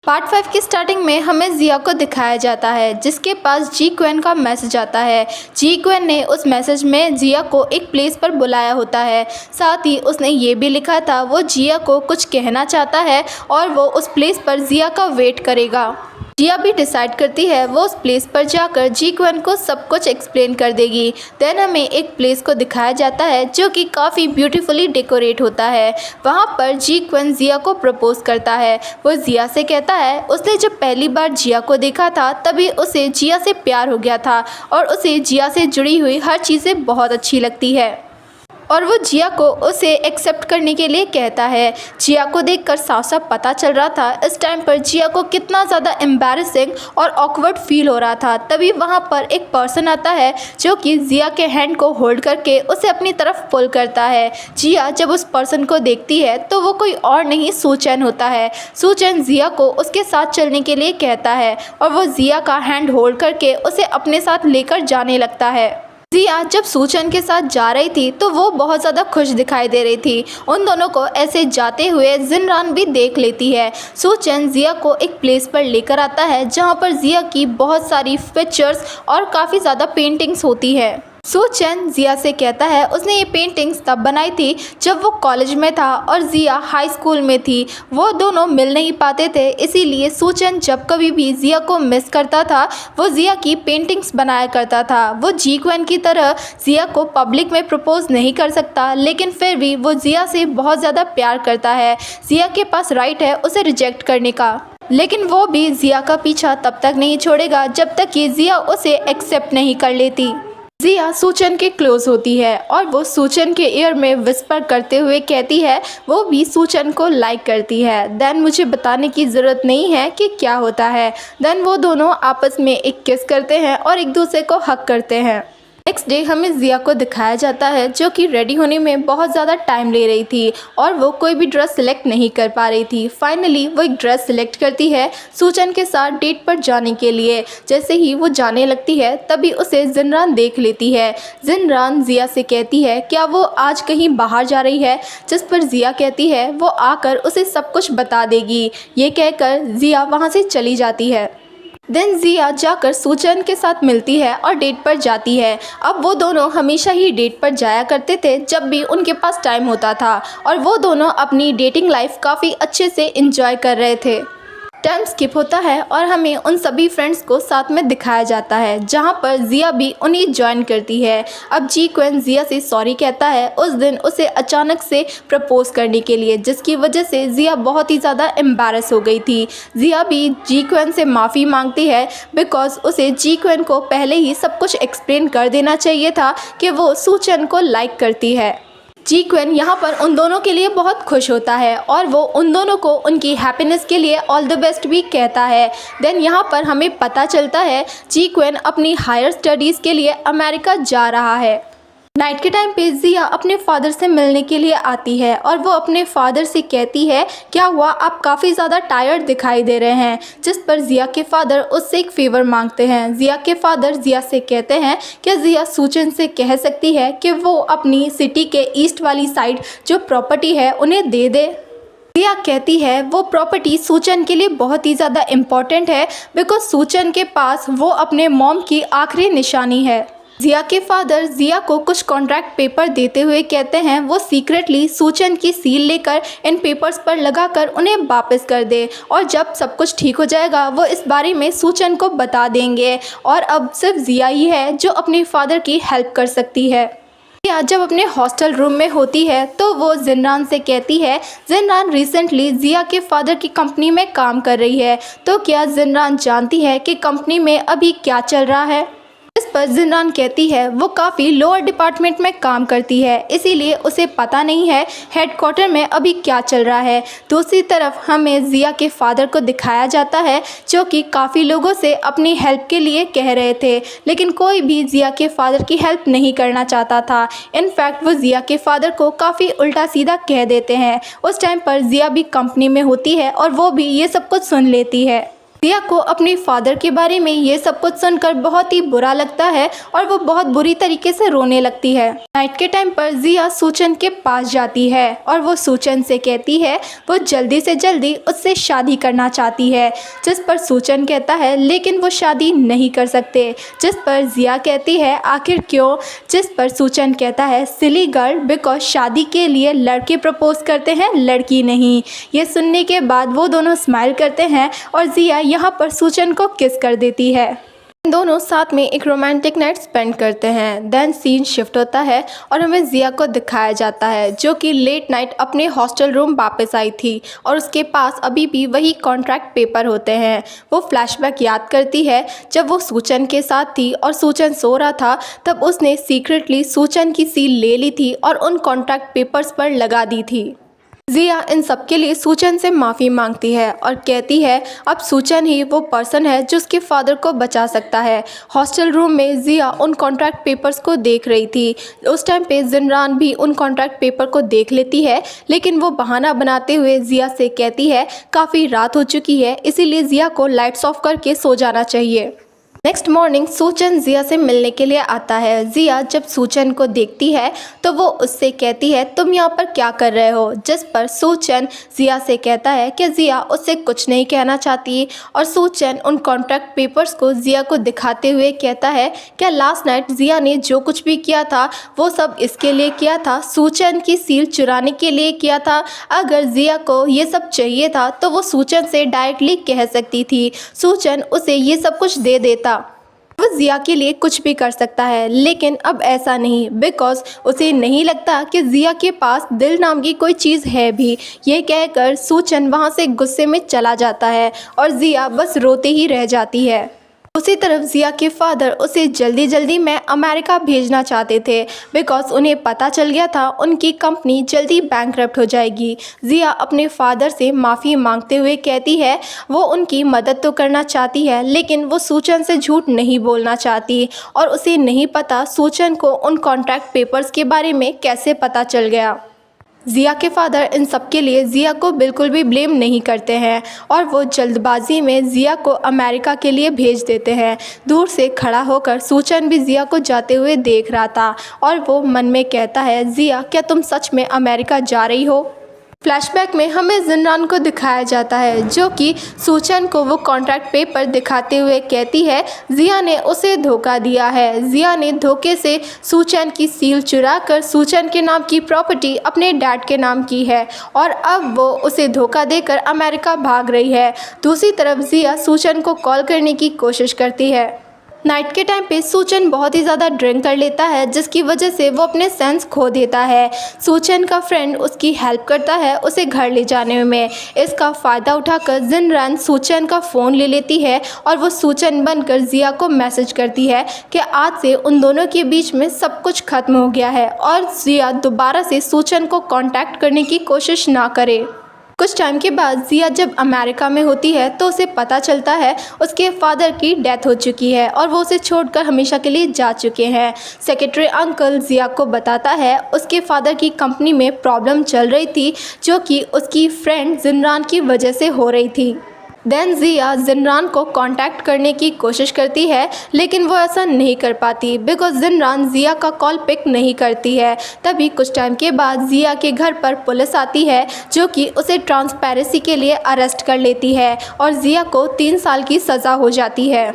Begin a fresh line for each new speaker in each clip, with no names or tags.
Part 5 की starting में हमें जिया को दिखाया जाता है जिसके पास जी क्वेन का मैसेज आता है। जी क्वेन ने उस मैसेज में जिया को एक प्लेस पर बुलाया होता है। साथ ही उसने ये भी लिखा था वो जिया को कुछ कहना चाहता है और वो उस प्लेस पर जिया का वेट करेगा। जिया भी डिसाइड करती है वो उस प्लेस पर जाकर जी क्वेन को सब कुछ एक्सप्लेन कर देगी। देन हमें एक प्लेस को दिखाया जाता है जो कि काफ़ी ब्यूटीफुली डेकोरेट होता है। वहाँ पर जी क्वेन जिया को प्रपोज करता है। वो जिया से कहता है उसने जब पहली बार जिया को देखा था तभी उसे जिया से प्यार हो गया था और उसे जिया से जुड़ी हुई हर चीज़ें बहुत अच्छी लगती है और वो जिया को उसे एक्सेप्ट करने के लिए कहता है। जिया को देखकर साफ साफ पता चल रहा था इस टाइम पर जिया को कितना ज़्यादा एम्बैरेसिंग और ऑकवर्ड फील हो रहा था। तभी वहाँ पर एक पर्सन आता है जो कि जिया के हैंड को होल्ड करके उसे अपनी तरफ पुल करता है। जिया जब उस पर्सन को देखती है तो वो कोई और नहीं सूचैन होता है। सूचैन जिया को उसके साथ चलने के लिए कहता है और वो जिया का हैंड होल्ड करके उसे अपने साथ लेकर जाने लगता है। जिया जब सूचैन के साथ जा रही थी तो वो बहुत ज़्यादा खुश दिखाई दे रही थी। उन दोनों को ऐसे जाते हुए जिनरान भी देख लेती है। सूचैन जिया को एक प्लेस पर लेकर आता है जहाँ पर जिया की बहुत सारी पिक्चर्स और काफ़ी ज़्यादा पेंटिंग्स होती है। सूचैन जिया से कहता है उसने ये पेंटिंग्स तब बनाई थी जब वो कॉलेज में था और जिया हाई स्कूल में थी। वो दोनों मिल नहीं पाते थे, इसीलिए सूचैन जब कभी भी जिया को मिस करता था वो जिया की पेंटिंग्स बनाया करता था। वो जी क्वेन की तरह जिया को पब्लिक में प्रपोज नहीं कर सकता, लेकिन फिर भी वो जिया से बहुत ज़्यादा प्यार करता है। जिया के पास राइट है उसे रिजेक्ट करने का, लेकिन वो भी जिया का पीछा तब तक नहीं छोड़ेगा जब तक कि जिया उसे एक्सेप्ट नहीं कर लेती। जिया सूचैन के क्लोज होती है और वो सूचैन के ईयर में विस्पर करते हुए कहती है वो भी सूचैन को लाइक करती है। देन मुझे बताने की ज़रूरत नहीं है कि क्या होता है। देन वो दोनों आपस में एक किस करते हैं और एक दूसरे को हक करते हैं। नेक्स्ट डे हमें जिया को दिखाया जाता है जो कि रेडी होने में बहुत ज़्यादा टाइम ले रही थी और वो कोई भी ड्रेस सिलेक्ट नहीं कर पा रही थी। फाइनली वो एक ड्रेस सिलेक्ट करती है सूचैन के साथ डेट पर जाने के लिए। जैसे ही वो जाने लगती है तभी उसे जिनरान देख लेती है। जिनरान जिया से कहती है क्या वो आज कहीं बाहर जा रही है, जिस पर जिया कहती है वो आकर उसे सब कुछ बता देगी। ये कहकर जिया वहाँ से चली जाती है। देन जिया जाकर सूचैन के साथ मिलती है और डेट पर जाती है। अब वो दोनों हमेशा ही डेट पर जाया करते थे जब भी उनके पास टाइम होता था और वो दोनों अपनी डेटिंग लाइफ काफ़ी अच्छे से एंजॉय कर रहे थे। टाइम स्किप होता है और हमें उन सभी फ्रेंड्स को साथ में दिखाया जाता है जहाँ पर जिया भी उन्हें ज्वाइन करती है। अब जी क्वेन जिया से सॉरी कहता है उस दिन उसे अचानक से प्रपोज करने के लिए, जिसकी वजह से जिया बहुत ही ज़्यादा एम्बैरस हो गई थी। जिया भी जी क्वेन से माफ़ी मांगती है बिकॉज उसे जी क्वेन को पहले ही सब कुछ एक्सप्लेन कर देना चाहिए था कि वो सूचैन को लाइक करती है। जी क्वेन यहाँ पर उन दोनों के लिए बहुत खुश होता है और वो उन दोनों को उनकी हैप्पीनेस के लिए ऑल द बेस्ट भी कहता है। देन यहाँ पर हमें पता चलता है जी क्वेन अपनी हायर स्टडीज़ के लिए अमेरिका जा रहा है। नाइट के टाइम पे जिया अपने फादर से मिलने के लिए आती है और वो अपने फादर से कहती है क्या हुआ, आप काफ़ी ज़्यादा टायर्ड दिखाई दे रहे हैं। जिस पर जिया के फादर उससे एक फेवर मांगते हैं। जिया के फादर जिया से कहते हैं क्या जिया सूचैन से कह सकती है कि वो अपनी सिटी के ईस्ट वाली साइड जो प्रॉपर्टी है उन्हें दे दे। जिया कहती है वो प्रॉपर्टी सूचैन के लिए बहुत ही ज़्यादा इम्पॉर्टेंट है बिकॉज सूचैन के पास वो अपने मॉम की आखिरी निशानी है। जिया के फादर जिया को कुछ कॉन्ट्रैक्ट पेपर देते हुए कहते हैं वो सीक्रेटली सूचैन की सील लेकर इन पेपर्स पर लगाकर उन्हें वापस कर दे और जब सब कुछ ठीक हो जाएगा वो इस बारे में सूचैन को बता देंगे और अब सिर्फ जिया ही है जो अपने फादर की हेल्प कर सकती है। जिया जब अपने हॉस्टल रूम में होती है तो वो जिनरान से कहती है जिनरान रिसेंटली जिया के फादर की कंपनी में काम कर रही है, तो क्या जिनरान जानती है कि कंपनी में अभी क्या चल रहा है। इस पर जिनरान कहती है वो काफ़ी लोअर डिपार्टमेंट में काम करती है इसीलिए उसे पता नहीं है हेडक्वार्टर में अभी क्या चल रहा है। दूसरी तरफ हमें जिया के फादर को दिखाया जाता है जो कि काफ़ी लोगों से अपनी हेल्प के लिए कह रहे थे, लेकिन कोई भी जिया के फादर की हेल्प नहीं करना चाहता था। इनफैक्ट वो जिया के फादर को काफ़ी उल्टा सीधा कह देते हैं। उस टाइम पर जिया भी कंपनी में होती है और वो भी ये सब कुछ सुन लेती है। जिया को अपने फादर के बारे में ये सब कुछ सुनकर बहुत ही बुरा लगता है और वो बहुत बुरी तरीके से रोने लगती है। नाइट के टाइम पर जिया सूचन के पास जाती है और वो सूचन से कहती है वो जल्दी से जल्दी उससे शादी करना चाहती है, जिस पर सूचन कहता है लेकिन वो शादी नहीं कर सकते, जिस पर जिया कहती है आखिर क्यों, जिस पर सूचन कहता है सिली गर्ल, बिकॉज शादी के लिए लड़के प्रपोज करते हैं, लड़की नहीं। ये सुनने के बाद वो दोनों स्माइल करते हैं और जिया यहाँ पर सूचन को किस कर देती है। दोनों साथ में एक रोमांटिक नाइट स्पेंड करते हैं। देन सीन शिफ्ट होता है और हमें जिया को दिखाया जाता है जो कि लेट नाइट अपने हॉस्टल रूम वापस आई थी और उसके पास अभी भी वही कॉन्ट्रैक्ट पेपर होते हैं। वो फ्लैशबैक याद करती है जब वो सूचन के साथ थी और सूचन सो रहा था, तब उसने सीक्रेटली सूचन की सील ले ली थी और उन कॉन्ट्रैक्ट पेपर्स पर लगा दी थी। जिया इन सब के लिए सूचन से माफ़ी मांगती है और कहती है अब सूचन ही वो पर्सन है जो उसके फादर को बचा सकता है। हॉस्टल रूम में जिया उन कॉन्ट्रैक्ट पेपर्स को देख रही थी। उस टाइम पे जिनरान भी उन कॉन्ट्रैक्ट पेपर को देख लेती है, लेकिन वो बहाना बनाते हुए जिया से कहती है काफ़ी रात हो चुकी है, इसीलिए जिया को लाइट्स ऑफ करके सो जाना चाहिए। नेक्स्ट मॉर्निंग सूचन जिया से मिलने के लिए आता है। जिया जब सूचन को देखती है तो वो उससे कहती है तुम यहाँ पर क्या कर रहे हो, जिस पर सूचन जिया से कहता है कि जिया उससे कुछ नहीं कहना चाहती और सूचन उन कॉन्ट्रैक्ट पेपर्स को जिया को दिखाते हुए कहता है क्या लास्ट नाइट जिया ने जो कुछ भी किया था वो सब इसके लिए किया था, सूचन की सील चुराने के लिए किया था। अगर जिया को ये सब चाहिए था तो वो सूचन से डायरेक्टली कह सकती थी, सूचन उसे ये सब कुछ दे देता, वो जिया के लिए कुछ भी कर सकता है। लेकिन अब ऐसा नहीं, बिकॉज उसे नहीं लगता कि जिया के पास दिल नाम की कोई चीज़ है भी। ये कहकर सूचन वहाँ से गुस्से में चला जाता है और जिया बस रोते ही रह जाती है। उसी तरफ जिया के फादर उसे जल्दी जल्दी में अमेरिका भेजना चाहते थे, बिकॉज उन्हें पता चल गया था उनकी कंपनी जल्दी बैंकरप्ट हो जाएगी। जिया अपने फादर से माफ़ी मांगते हुए कहती है वो उनकी मदद तो करना चाहती है, लेकिन वो सूचन से झूठ नहीं बोलना चाहती और उसे नहीं पता सूचन को उन कॉन्ट्रैक्ट पेपर्स के बारे में कैसे पता चल गया। जिया के फादर इन सब के लिए जिया को बिल्कुल भी ब्लेम नहीं करते हैं और वो जल्दबाजी में जिया को अमेरिका के लिए भेज देते हैं। दूर से खड़ा होकर सूचन भी जिया को जाते हुए देख रहा था और वो मन में कहता है जिया क्या तुम सच में अमेरिका जा रही हो। फ्लैशबैक में हमें जिनरान को दिखाया जाता है जो कि सूचन को वो कॉन्ट्रैक्ट पेपर दिखाते हुए कहती है जिया ने उसे धोखा दिया है। जिया ने धोखे से सूचन की सील चुराकर सूचन के नाम की प्रॉपर्टी अपने डैड के नाम की है और अब वो उसे धोखा देकर अमेरिका भाग रही है। दूसरी तरफ जिया सूचन को कॉल करने की कोशिश करती है। नाइट के टाइम पे सूचन बहुत ही ज़्यादा ड्रिंक कर लेता है जिसकी वजह से वो अपने सेंस खो देता है। सूचन का फ्रेंड उसकी हेल्प करता है उसे घर ले जाने में। इसका फ़ायदा उठाकर जिनरान सूचन का फ़ोन ले लेती है और वो सूचन बनकर जिया को मैसेज करती है कि आज से उन दोनों के बीच में सब कुछ ख़त्म हो गया है और जिया दोबारा से सूचन को कांटेक्ट करने की कोशिश ना करे। कुछ टाइम के बाद जिया जब अमेरिका में होती है तो उसे पता चलता है उसके फादर की डेथ हो चुकी है और वो उसे छोड़कर हमेशा के लिए जा चुके हैं। सेक्रेटरी अंकल जिया को बताता है उसके फादर की कंपनी में प्रॉब्लम चल रही थी जो कि उसकी फ्रेंड जिनरान की वजह से हो रही थी। देन जिया जिनरान को कांटेक्ट करने की कोशिश करती है लेकिन वो ऐसा नहीं कर पाती बिकॉज जिनरान जिया का कॉल पिक नहीं करती है। तभी कुछ टाइम के बाद जिया के घर पर पुलिस आती है जो कि उसे ट्रांसपेरेंसी के लिए अरेस्ट कर लेती है और जिया को 3 साल की सज़ा हो जाती है।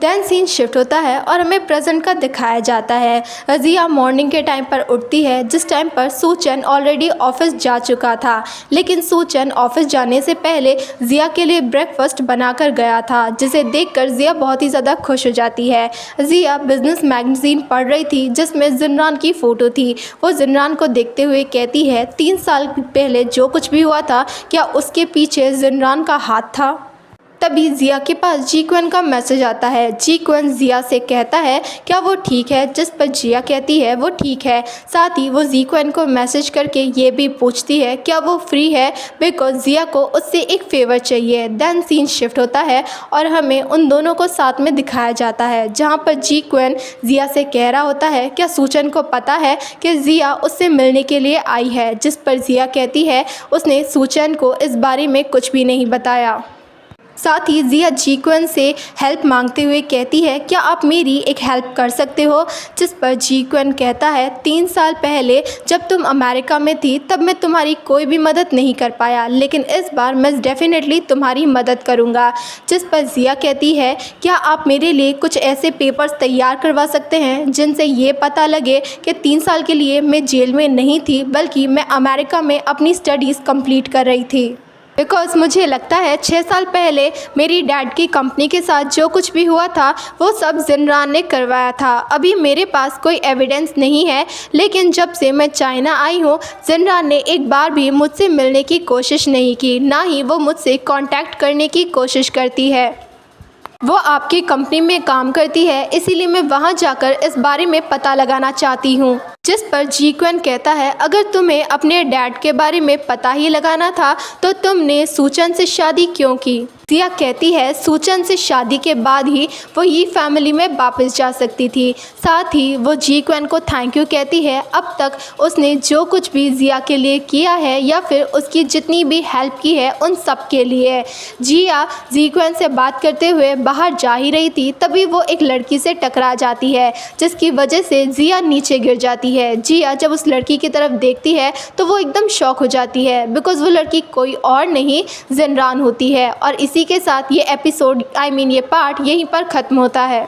देन सीन शिफ्ट होता है और हमें प्रेजेंट का दिखाया जाता है। जिया मॉर्निंग के टाइम पर उठती है जिस टाइम पर सूचन ऑलरेडी ऑफिस जा चुका था, लेकिन सूचन ऑफिस जाने से पहले जिया के लिए ब्रेकफास्ट बनाकर गया था जिसे देखकर जिया बहुत ही ज़्यादा खुश हो जाती है। जिया बिजनेस मैगजीन पढ़ रही थी जिसमें जिनरान की फ़ोटो थी। वो जिनरान को देखते हुए कहती है 3 साल पहले जो कुछ भी हुआ था क्या उसके पीछे जिनरान का हाथ था। तभी जिया के पास जीक्वेन का मैसेज आता है। जीक्वेन जिया से कहता है क्या वो ठीक है, जिस पर जिया कहती है वो ठीक है। साथ ही वो जीक्वेन को मैसेज करके ये भी पूछती है क्या वो फ्री है बिकॉज जिया को उससे एक फेवर चाहिए। देन सीन शिफ्ट होता है और हमें उन दोनों को साथ में दिखाया जाता है जहाँ पर जीक्वेन जिया से कह रहा होता है क्या सूचन को पता है कि जिया उससे मिलने के लिए आई है, जिस पर जिया कहती है उसने सूचन को इस बारे में कुछ भी नहीं बताया। साथ ही जिया जी क्वेन से हेल्प मांगते हुए कहती है, क्या आप मेरी एक हेल्प कर सकते हो? जिस पर जी क्वेन कहता है, 3 साल पहले जब तुम अमेरिका में थी तब मैं तुम्हारी कोई भी मदद नहीं कर पाया, लेकिन इस बार मैं डेफिनेटली तुम्हारी मदद करूँगा। जिस पर जिया कहती है, क्या आप मेरे लिए कुछ ऐसे पेपर्स तैयार करवा सकते हैं जिनसे ये पता लगे कि 3 साल के लिए मैं जेल में नहीं थी, बल्कि मैं अमेरिका में अपनी स्टडीज़ कंप्लीट कर रही थी। बिकॉज़ मुझे लगता है 6 साल पहले मेरी डैड की कंपनी के साथ जो कुछ भी हुआ था वो सब जिनरान ने करवाया था। अभी मेरे पास कोई एविडेंस नहीं है, लेकिन जब से मैं चाइना आई हूँ जिनरान ने एक बार भी मुझसे मिलने की कोशिश नहीं की, ना ही वो मुझसे कांटेक्ट करने की कोशिश करती है। वो आपकी कंपनी में काम करती है, इसीलिए मैं वहाँ जाकर इस बारे में पता लगाना चाहती हूँ। जिस पर जी क्वेन कहता है, अगर तुम्हें अपने डैड के बारे में पता ही लगाना था तो तुमने सूचन से शादी क्यों की? जिया कहती है, सूचन से शादी के बाद ही वो ये फैमिली में वापस जा सकती थी। साथ ही वो जी क्वेन को थैंक यू कहती है, अब तक उसने जो कुछ भी जिया के लिए किया है या फिर उसकी जितनी भी हेल्प की है उन सब के लिए। जिया जी क्वेन से बात करते हुए बाहर जा ही रही थी, तभी वो एक लड़की से टकरा जाती है, जिसकी वजह से जिया नीचे गिर जाती है। जिया जब उस लड़की की तरफ देखती है तो वो एकदम शॉक हो जाती है, बिकॉज़ वो लड़की कोई और नहीं जिनरान होती है। और इसी के साथ ये एपिसोड ये पार्ट यहीं पर ख़त्म होता है।